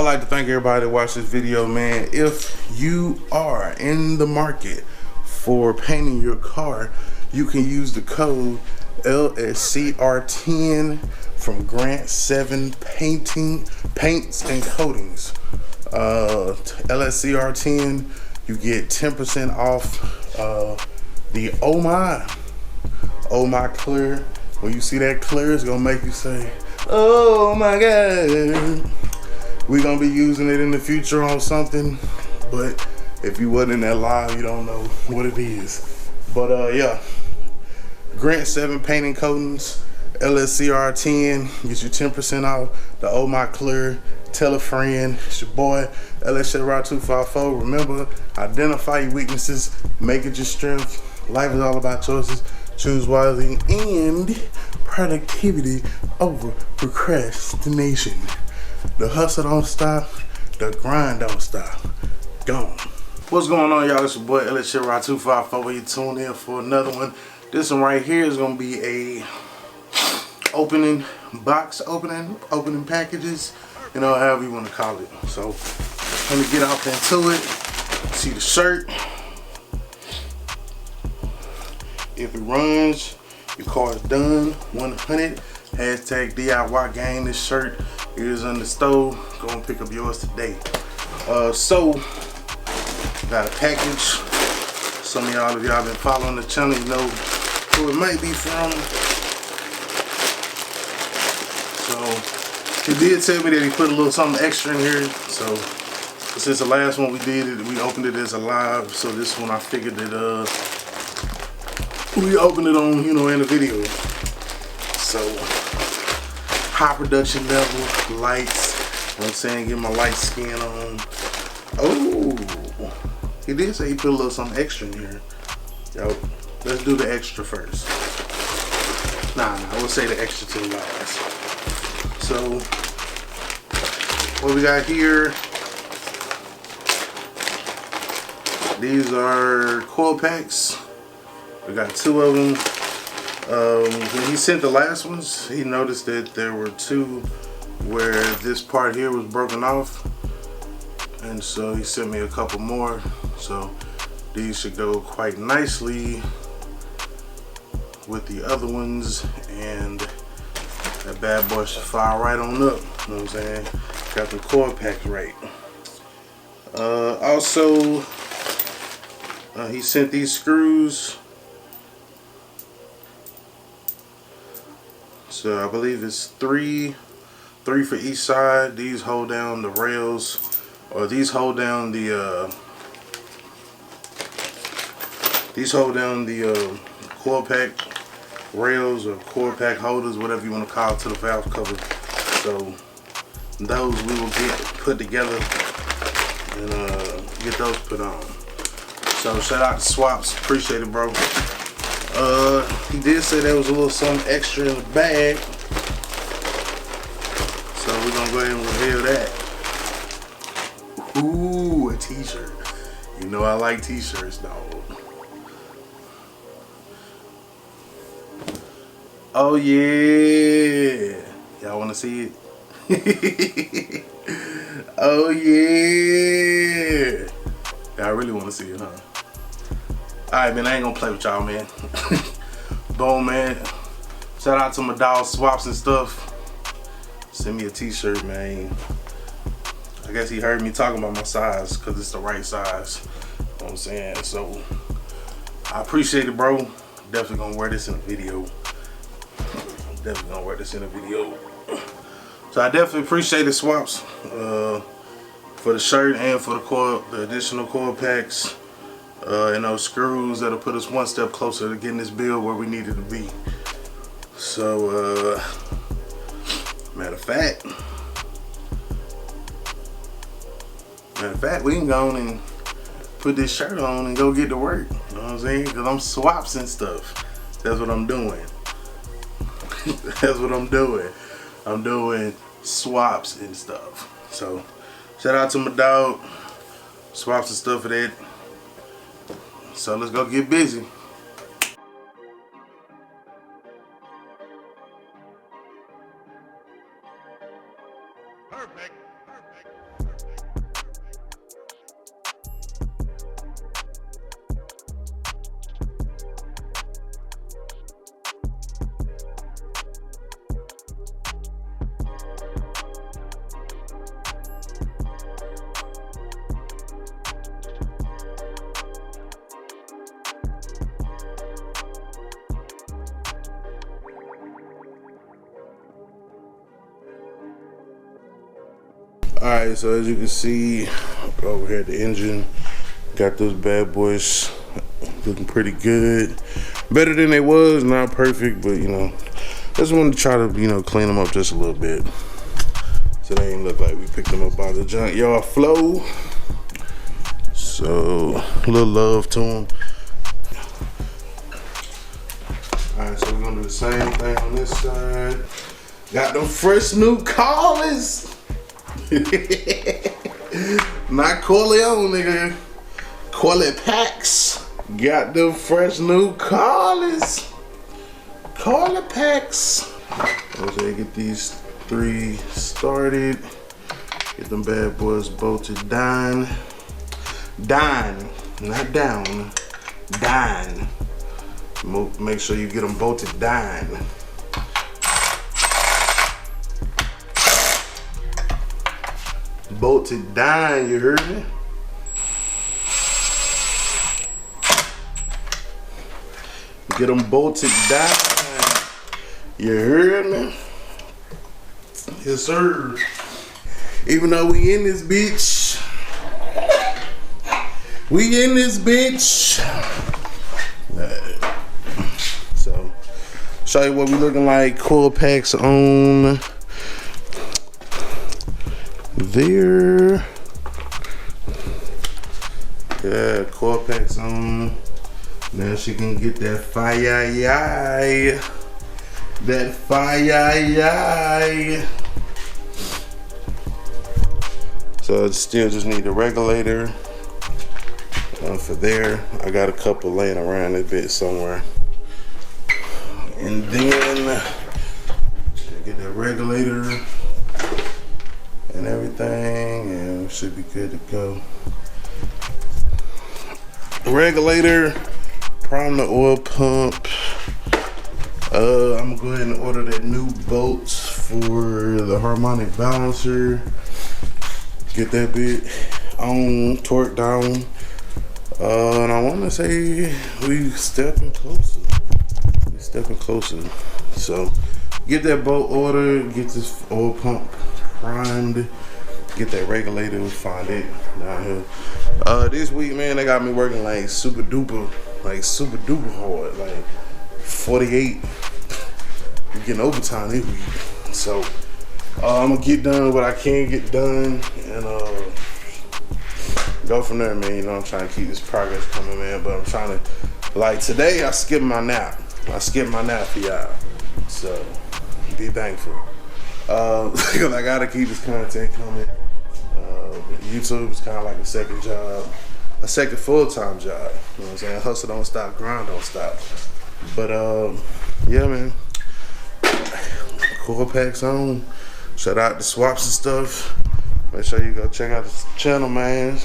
I'd like to thank everybody that watched this video, man. If you are in the market for painting your car, you can use the code LSCR10 from Grant 7 Paints and Coatings. LSCR10, you get 10% off the Oh My Clear. When you see that clear, it's gonna make you say, oh my God. We're gonna be using it in the future on something, but if you wasn't in that live, you don't know what it is. But yeah, Grant 7 Painting Coatings, LSCR10, get you 10% off the Oh My Clear. Tell a friend. It's your boy LSCR254. Remember, identify your weaknesses, make it your strength. Life is all about choices. Choose wisely and productivity over procrastination. The hustle don't stop, the grind don't stop. Gone. What's going on, y'all? It's your boy LSCR254. You tuned in for another one. This one right here is gonna be a opening packages, you know, however you want to call it. So let me get off into it. See the shirt. If it runs, your car is done. 100. Hashtag DIY gang. This shirt is on the stove. Go and pick up yours today. So got a package. Some of y'all, if y'all been following the channel, you know who it might be from. So he did tell me that he put a little something extra in here. So since the last one we did it, we opened it as a live. So this one I figured that we opened it on, you know, in the video. So high production level, lights, you know what I'm saying, get my light skin on. Oh, he did say he put a little something extra in here. Yo, let's do the extra first. Nah, we'll say the extra to the last. So, what we got here, these are coil packs. We got 2 of them. When he sent the last ones, he noticed that there were 2 where this part here was broken off, and so he sent me a couple more. So these should go quite nicely with the other ones, and that bad boy should fire right on up. You know what I'm saying? Got the coil packs right. Also, he sent these screws. So I believe it's 3 for each side. These hold down the rails, or these hold down the coil pack rails or coil pack holders, whatever you want to call it, to the valve cover. So those we will get put together and get those put on. So shout out to Swaps, appreciate it, bro. He did say there was a little something extra in the bag, so we're gonna go ahead and reveal that. Ooh, a t-shirt. You know I like t-shirts, dog. Oh yeah, y'all wanna see it? Oh yeah, y'all really wanna see it, huh? Alright, man, I ain't gonna play with y'all, man. Boom, man. Shout out to my dog Swaps and stuff. Send me a t-shirt, man. I guess he heard me talking about my size, because it's the right size. You know what I'm saying? So I appreciate it, bro. Definitely gonna wear this in a video. So I definitely appreciate the Swaps for the shirt and for the additional coil packs. And those screws that'll put us one step closer to getting this build where we needed to be. So, matter of fact, we can go on and put this shirt on and go get to work. You know what I'm saying? Because I'm swaps and stuff. That's what I'm doing. That's what I'm doing. I'm doing swaps and stuff. So, shout out to my dog. Swaps and stuff for that. So let's go get busy. Perfect. Alright, so as you can see over here, the engine got those bad boys looking pretty good. Better than they was, not perfect, but you know, just wanted to try to, you know, clean them up just a little bit. So they ain't look like we picked them up out of the junkyard flow. So, a little love to them. Alright, so we're gonna do the same thing on this side. Got them fresh new collars. Not Corleone, nigga. Corley packs. Got them fresh new collars. Corley packs. Okay, get these 3 started. Get them bad boys bolted down. Down, not down. Down. Make sure you get them bolted down. Bolted down, you heard me? Get them bolted down. You heard me? Yes, sir. Even though we in this bitch. We in this bitch. So, show you what we looking like. Coil packs on there. Yeah, coil packs on. Now she can get that fire, yay. That fire, yay. So I still just need the regulator for there. I got a couple laying around a bit somewhere. And then get that regulator and everything, and we should be good to go. Regulator, prime the oil pump. I'm gonna go ahead and order that new bolts for the harmonic balancer. Get that bit on, torque down. And I wanna say we stepping closer. We stepping closer. So get that bolt ordered, get this oil pump primed, get that regulator, find it down here. This week, man, they got me working like super duper hard, like 48. I'm getting overtime this week. So I'm gonna get done what I can get done and go from there, man. You know, I'm trying to keep this progress coming, man, but I'm trying to, like today I skipped my nap. I skipped my nap for y'all. So be thankful. Because I gotta keep this content coming. YouTube is kind of like a second job, a second full-time job. You know what I'm saying? Hustle don't stop, grind don't stop. But yeah, man. Coil packs on. Shout out to Swaps and stuff. Make sure you go check out the channel, man.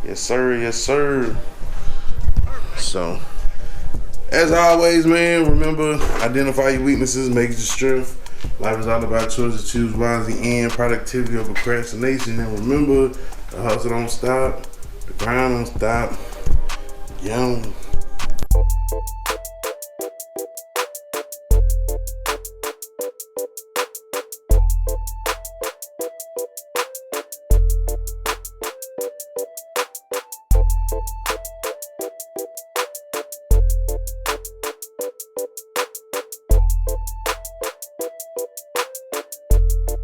Yes, sir. Yes, sir. So, as always, man, remember, identify your weaknesses, make it your strength. Life is all about choices. Choose wisely and productivity over procrastination. And remember, the hustle don't stop, the grind don't stop. Young.